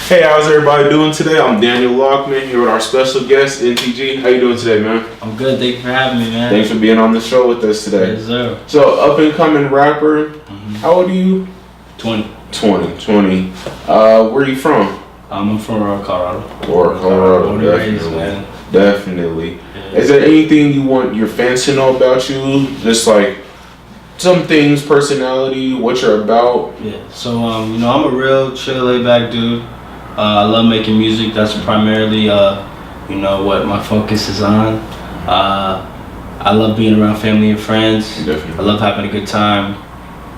Hey, how's everybody doing today? I'm Daniel Lockman here with our special guest, NTG. How you doing today, man? I'm good. Thank you for having me, man. Thanks for being on the show with us today. Yes, sir. So, up and coming rapper. How old are you? 20. 20. Where are you from? I'm from Colorado. Colorado, Born and raised, man. Definitely. Yeah. Is there anything you want your fans to know about you? Just like some things, personality, what you're about? Yeah. So, I'm a real chill, laid back dude. I love making music. That's primarily, what my focus is on. I love being around family and friends. Definitely. I love having a good time.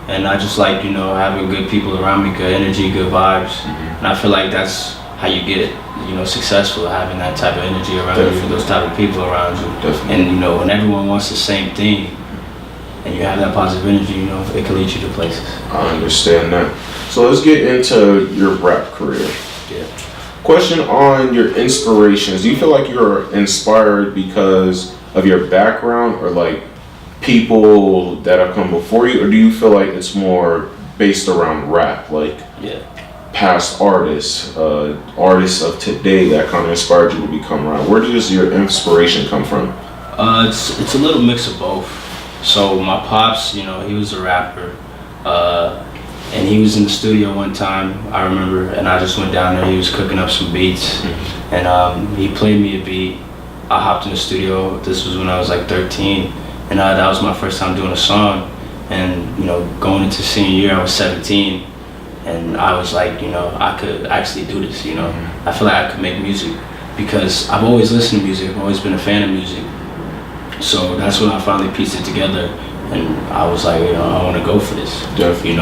And I just like, having good people around me, good energy, good vibes. And I feel like that's how you get, successful, having that type of energy around you, those type of people around you. Definitely. And, when everyone wants the same thing, and you have that positive energy, it can lead you to places. I understand that. So let's get into your rap career. Yeah. Question on your inspirations. Do you feel like you're inspired because of your background or like people that have come before you, or do you feel like it's more based around rap, like past artists, artists of today that kind of inspired you to become rap? Where does your inspiration come from? It's a little mix of both. So my pops, he was a rapper, and he was in the studio one time, I remember, and I just went down there. He was cooking up some beats, and he played me a beat. I hopped in the studio. This was when I was like 13, and that was my first time doing a song. And going into senior year, I was 17, and I was like, I could actually do this. I feel like I could make music because I've always listened to music. I've always been a fan of music. So that's when I finally pieced it together, and I was like, I want to go for this. Definitely.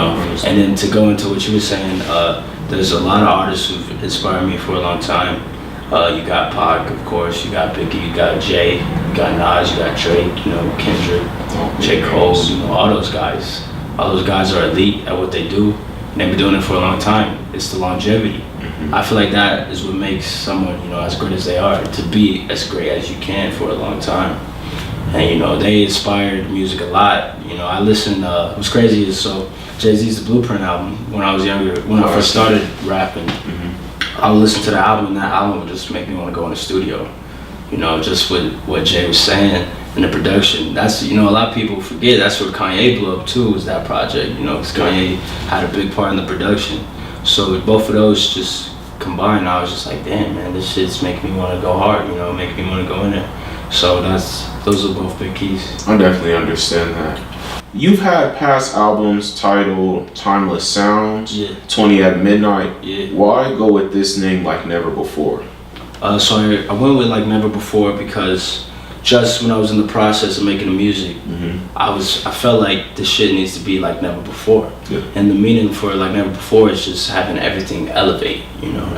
And then to go into what you were saying, there's a lot of artists who've inspired me for a long time. You got Pac, of course, you got Biggie, you got Jay, you got Nas, you got Drake, Kendrick, J. Cole, all those guys. All those guys are elite at what they do, and they've been doing it for a long time. It's the longevity. I feel like that is what makes someone, as great as they are, to be as great as you can for a long time. And they inspired music a lot. I listened. What's crazy is Jay-Z's The Blueprint album. When I was younger, when I first started rapping, I would listen to the album, and that album would just make me want to go in the studio. Just with what Jay was saying and the production. That's a lot of people forget. That's where Kanye blew up too. Was that project? Because Kanye had a big part in the production. So with both of those just combined, I was just like, damn, man, this shit's making me want to go hard. Making me want to go in there. So those are both big keys. I definitely understand that. You've had past albums titled Timeless Sounds, 20 at Midnight. Yeah. Why go with this name like never before? So I went with like never before because just when I was in the process of making the music, I felt like this shit needs to be like never before. Yeah. And the meaning for like never before is just having everything elevate,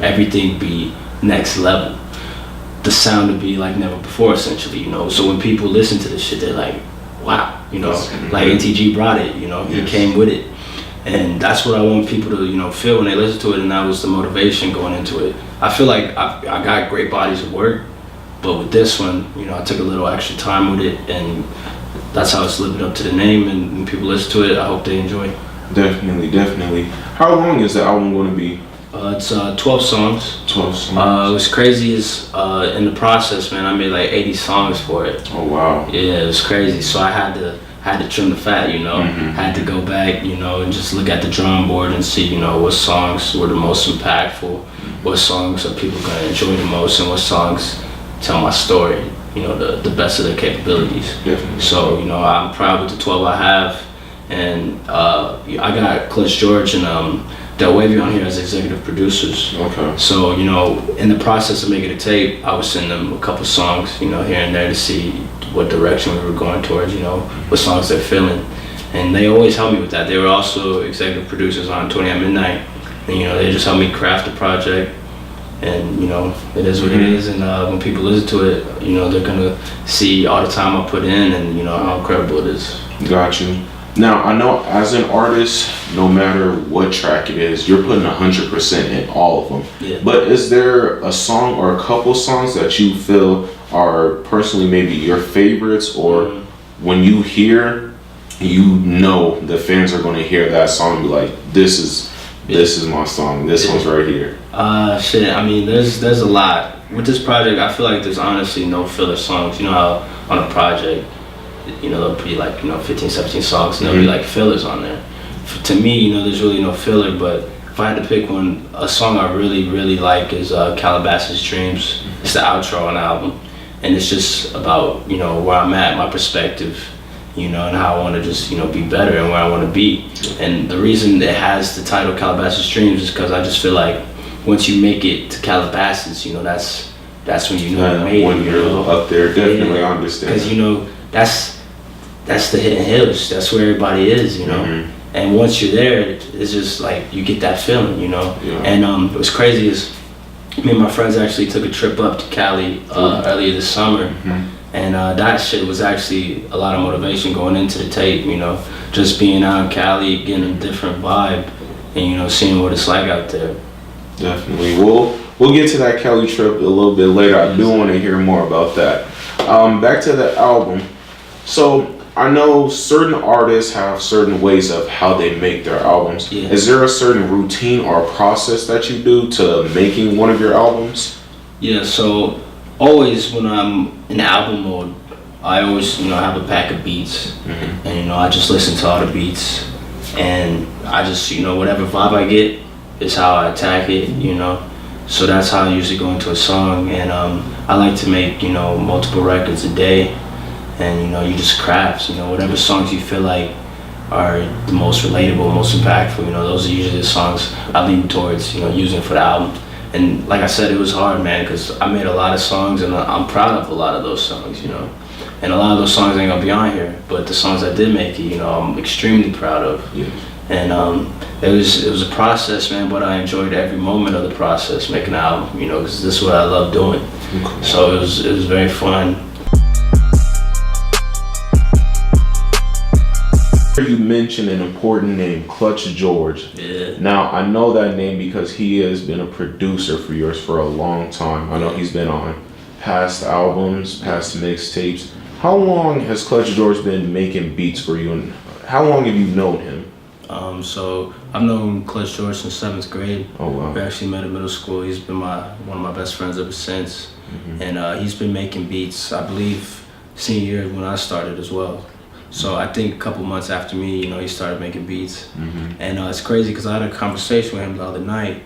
everything be next level. The sound to be like never before, essentially, So when people listen to this shit, they're like, wow, like NTG brought it, he came with it. And that's what I want people to, feel when they listen to it, and that was the motivation going into it. I feel like I got great bodies of work, but with this one, I took a little extra time with it, and that's how it's living up to the name, and when people listen to it, I hope they enjoy it. Definitely. How long is the album going to be? It's 12 songs. 12 songs. What's crazy is in the process, man, I made like 80 songs for it. Oh wow. Yeah, it was crazy. So I had to trim the fat, Had to go back, and just look at the drawing board and see, what songs were the most impactful, what songs are people gonna enjoy the most, and what songs tell my story, the best of their capabilities. Definitely. So, I'm proud with the 12 I have, and I got Clutch George and Del Wavy on here as executive producers. Okay. So, in the process of making a tape, I would send them a couple songs, here and there to see what direction we were going towards, what songs they're feeling. And they always helped me with that. They were also executive producers on 20 at Midnight. And, they just helped me craft the project. And, it is what it is. And when people listen to it, they're going to see all the time I put in and, how incredible it is. Got you. Now, I know as an artist, no matter what track it is, you're putting 100% in all of them. Yeah. But is there a song or a couple songs that you feel are personally maybe your favorites, or when you hear, the fans are going to hear that song and be like, this is this is my song. This one's right here. Shit. I mean, there's a lot with this project. I feel like there's honestly no filler songs. You know how on a project, you know, there'll be like 15, 17 songs, and there'll be like fillers on there. To me, you know, there's really no filler. But if I had to pick one, a song I really like is Calabasas Dreams. It's the outro on the album, and it's just about, you know, where I'm at, my perspective, you know, and how I want to just, you know, be better and where I want to be. And the reason it has the title Calabasas Dreams is because I just feel like once you make it to Calabasas, you know, that's when you know you made it. When you're up there, definitely yeah. understand. Because, you know, that's the hidden hills. That's where everybody is, you know. And once you're there, it's just like you get that feeling, you know. Yeah. And what's crazy is me and my friends actually took a trip up to Cali earlier this summer. And that shit was actually a lot of motivation going into the tape, you know, just being out in Cali, getting a different vibe, and, you know, seeing what it's like out there. Definitely. We'll get to that Cali trip a little bit later. I do want to hear more about that. Back to the album. So I know certain artists have certain ways of how they make their albums. Yeah. Is there a certain routine or process that you do to making one of your albums? Yeah, so always when I'm in album mode, I always, you know, have a pack of beats, and, you know, I just listen to all the beats, and I just, you know, whatever vibe I get is how I attack it, you know. So that's how I usually go into a song, and I like to make, you know, multiple records a day, and, you know, you just craft, you know, whatever songs you feel like are the most relatable, most impactful, you know, those are usually the songs I lean towards, you know, using for the album. And like I said, it was hard, man, because I made a lot of songs, and I'm proud of a lot of those songs, you know. And a lot of those songs ain't gonna be on here, but the songs I did make it, you know, I'm extremely proud of. Yeah. And it was a process, man, but I enjoyed every moment of the process making an album, you know, because this is what I love doing. Okay. So it was very fun. You mentioned an important name, Clutch George. Yeah. Now, I know that name because he has been a producer for yours for a long time. I know he's been on past albums, past mixtapes. How long has Clutch George been making beats for you, and how long have you known him? So I've known Clutch George since 7th grade. Oh, wow. We actually met in middle school. He's been one of my best friends ever since. And he's been making beats, I believe, senior year when I started as well. So I think a couple months after me, you know, he started making beats. And it's crazy because I had a conversation with him the other night.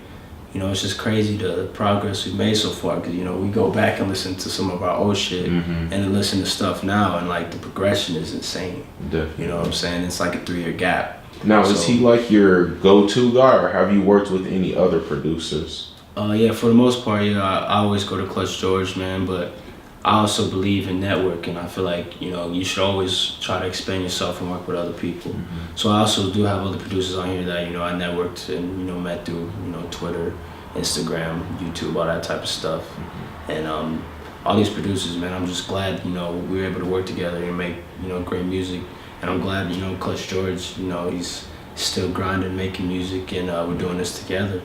You know, it's just crazy the progress we've made so far, because, you know, we go back and listen to some of our old shit and then listen to stuff now, and, like, the progression is insane. Definitely. You know what I'm saying? It's like a 3-year gap. Now, is he like your go-to guy, or have you worked with any other producers? Yeah, for the most part, yeah, I always go to Clutch George, man, but I also believe in networking. I feel like, you know, you should always try to expand yourself and work with other people. So I also do have other producers on here that, you know, I networked and, you know, met through, you know, Twitter, Instagram, YouTube, all that type of stuff. And all these producers, man, I'm just glad, you know, we were able to work together and make, you know, great music. And I'm glad, you know, Clutch George, you know, he's still grinding, making music, and we're doing this together.